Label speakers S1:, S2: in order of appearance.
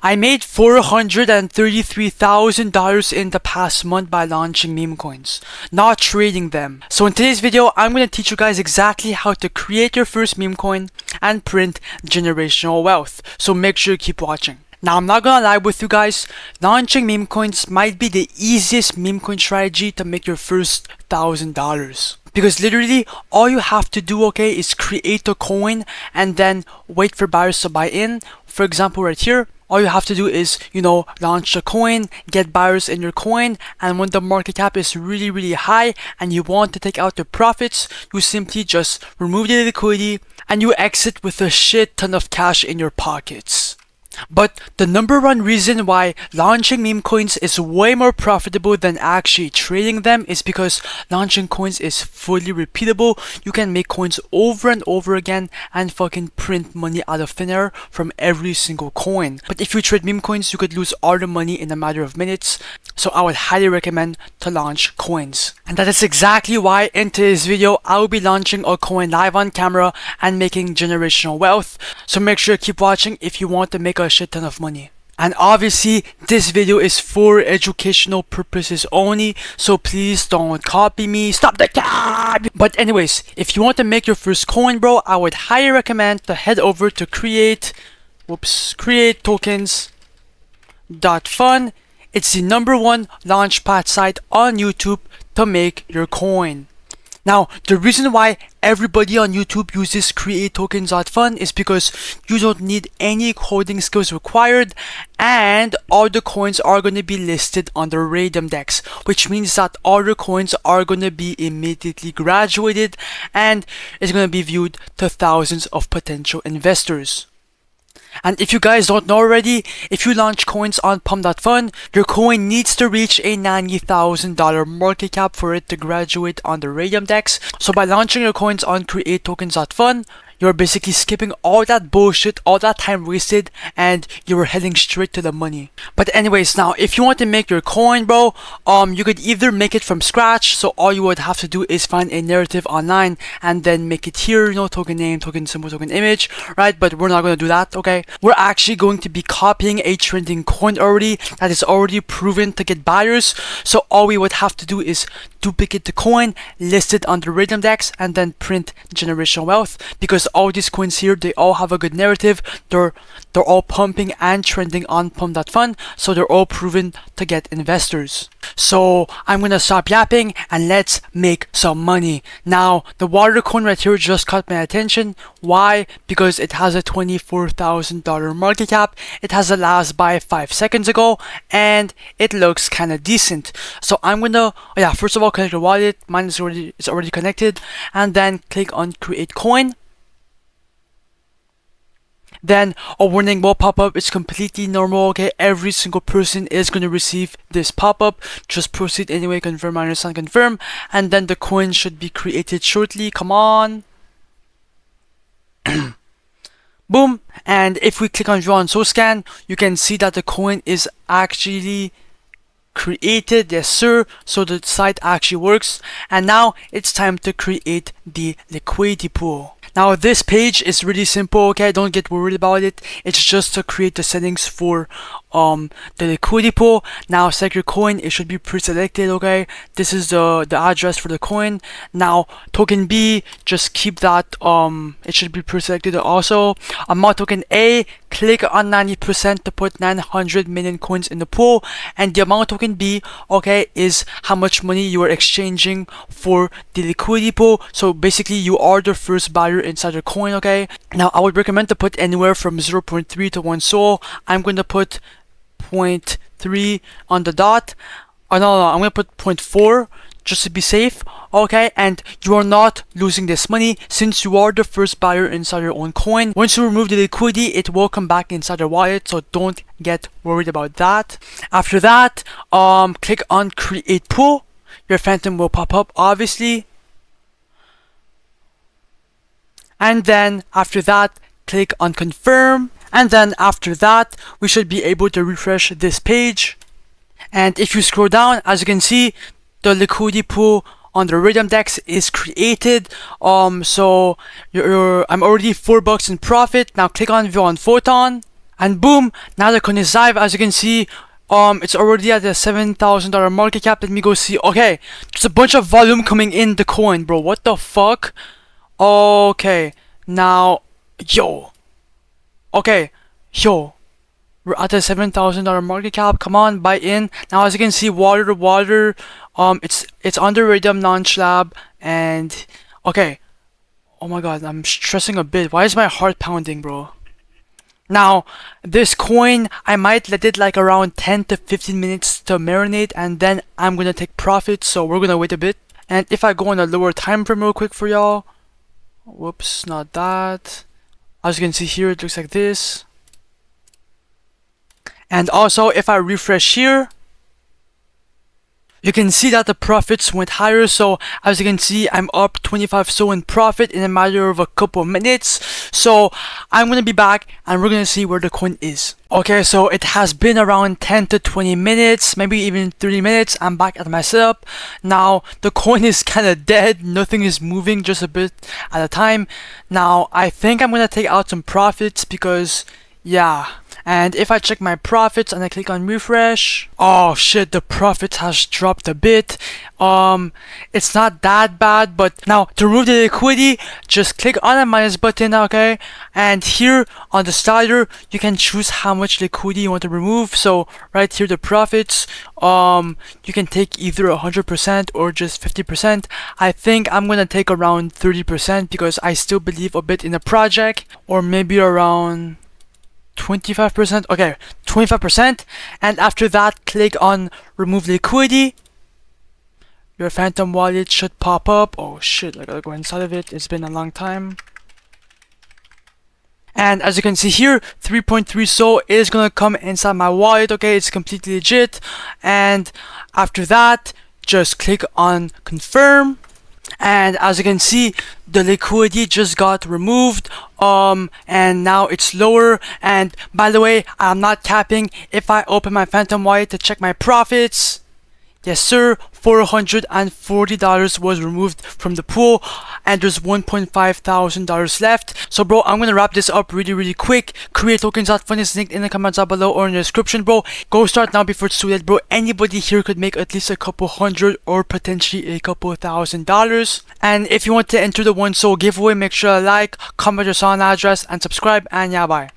S1: I made $433,000 in the past month by launching meme coins, not trading them. So in today's video, I'm going to teach you guys exactly how to create your first meme coin and print generational wealth. So make sure you keep watching. Now, I'm not gonna lie with you guys, launching meme coins might be the easiest meme coin strategy to make your first $1,000. Because literally, all you have to do, okay, is create a coin and then wait for buyers to buy in. For example, right here, all you have to do is, launch a coin, get buyers in your coin, and when the market cap is really high and you want to take out the profits, you simply just remove the liquidity and you exit with a shit ton of cash in your pockets. But the number one reason why launching meme coins is way more profitable than actually trading them is because launching coins is fully repeatable. You can make coins over and over again and fucking print money out of thin air from every single coin. But if you trade meme coins, you could lose all the money in a matter of minutes. So I would highly recommend to launch coins. And that is exactly why in today's video, I will be launching a coin live on camera and making generational wealth. So make sure you keep watching if you want to make a shit ton of money. And obviously, this video is for educational purposes only, so please don't copy me. Stop the cap! But anyways, if you want to make your first coin, bro, I would highly recommend to head over to create tokens.fun. It's the #1 launchpad site on YouTube to make your coin. Now, the reason why everybody on YouTube uses create-tokens.fun is because you don't need any coding skills required, and all the coins are going to be listed on the Raydium DEX, which means that all the coins are going to be immediately graduated and it's going to be viewed to thousands of potential investors. And if you guys don't know already, if you launch coins on Pump.Fun, your coin needs to reach a $90,000 market cap for it to graduate on the Raydium DEX. So by launching your coins on create-tokens.fun, you're basically skipping all that bullshit, all that time wasted, and you're heading straight to the money. But anyways, now if you want to make your coin, bro, you could either make it from scratch. So all you would have to do is find a narrative online and then make it here, token name, token symbol, token image, right? But we're not going to do that, okay? We're actually going to be copying a trending coin already that is already proven to get buyers. So all we would have to do is duplicate the coin, list it on the Raydium DEX, and then print generational wealth. Because all these coins here, they all have a good narrative. They're all pumping and trending on Pump.Fun, so they're all proven to get investors. So I'm gonna stop yapping and let's make some money. Now, the water coin right here just caught my attention. Why? Because it has a $24,000 market cap. It has a last buy 5 seconds ago, and it looks kind of decent. So I'm gonna, first of all, connect your wallet. Mine is already connected, and then click on create coin. Then a warning will pop up. It's completely normal, okay? Every single person is going to receive this pop-up. Just proceed anyway, confirm, understand, confirm, and then the coin should be created shortly. Come on. Boom. And if we click on draw on so scan, you can see that the coin is actually created. Yes sir, so the site actually works. And now it's time to create the liquidity pool. Now this page is really simple, okay? Don't get worried about it. It's just to create the settings for the liquidity pool. Now select your coin. It should be pre-selected, okay? This is the address for the coin. Now token B, just keep that, it should be pre-selected also. Amount token A, click on 90% to put 900 million coins in the pool. And the amount token B, okay, is how much money you are exchanging for the liquidity pool. So basically you are the first buyer inside your coin, okay? Now I would recommend to put anywhere from 0.3 to 1 SOL. I'm going to put 0.3 on the dot. Oh no, I'm going to put 0.4 just to be safe, okay? And you are not losing this money since you are the first buyer inside your own coin. Once you remove the liquidity, it will come back inside your wallet, so don't get worried about that. After that, click on create pool. Your phantom will pop up, obviously. And then after that, click on confirm. And then after that, we should be able to refresh this page. And if you scroll down, as you can see, the liquidity pool on the Raydium DEX is created. So I'm already $4 in profit. Now click on view on photon. And boom, now the coin is live. As you can see, it's already at the $7,000 market cap. Let me go see. Okay, there's a bunch of volume coming in the coin, bro. What the fuck? Okay, now, yo. Okay, yo. We're at the $7,000 market cap. Come on, buy in. Now, as you can see, water to water. It's under Raydium launch lab, and okay. Oh my god, I'm stressing a bit. Why is my heart pounding, bro? Now, this coin, I might let it like around 10 to 15 minutes to marinate, and then I'm gonna take profit. So we're gonna wait a bit. And if I go on a lower time frame real quick for y'all, whoops, not that. As you can see here, it looks like this. And also, if I refresh here, you can see that the profits went higher. So as you can see, I'm up 25 so in profit in a matter of a couple minutes. So I'm gonna be back and we're gonna see where the coin is. Okay, so it has been around 10 to 20 minutes, maybe even 30 minutes. I'm back at my setup. Now the coin is kind of dead. Nothing is moving, just a bit at a time. Now I think I'm gonna take out some profits because yeah. And if I check my profits and I click on refresh, oh shit, the profit has dropped a bit. It's not that bad, but now to remove the liquidity, just click on the minus button, okay? And here on the slider, you can choose how much liquidity you want to remove. So right here, the profits, you can take either 100% or just 50%. I think I'm gonna take around 30% because I still believe a bit in the project, or maybe around 25%. Okay, 25%. And after that, click on remove liquidity. Your phantom wallet should pop up. Oh shit, I gotta go inside of it. It's been a long time. And as you can see here, 3.3 so is gonna come inside my wallet. Okay, it's completely legit. And after that, just click on confirm. And as you can see, the liquidity just got removed, and now it's lower. And by the way, I'm not capping. If I open my phantom wallet to check my profits, yes sir, $440 was removed from the pool, and there's $1,500 left. So bro, I'm gonna wrap this up really quick. Create tokens.fun is linked in the comments down below or in the description, bro. Go start now before it's too late, bro. Anybody here could make at least a couple hundred or potentially a couple $1,000. And if you want to enter the 1 so giveaway, make sure to like, comment your Solana address, and subscribe. And yeah, bye.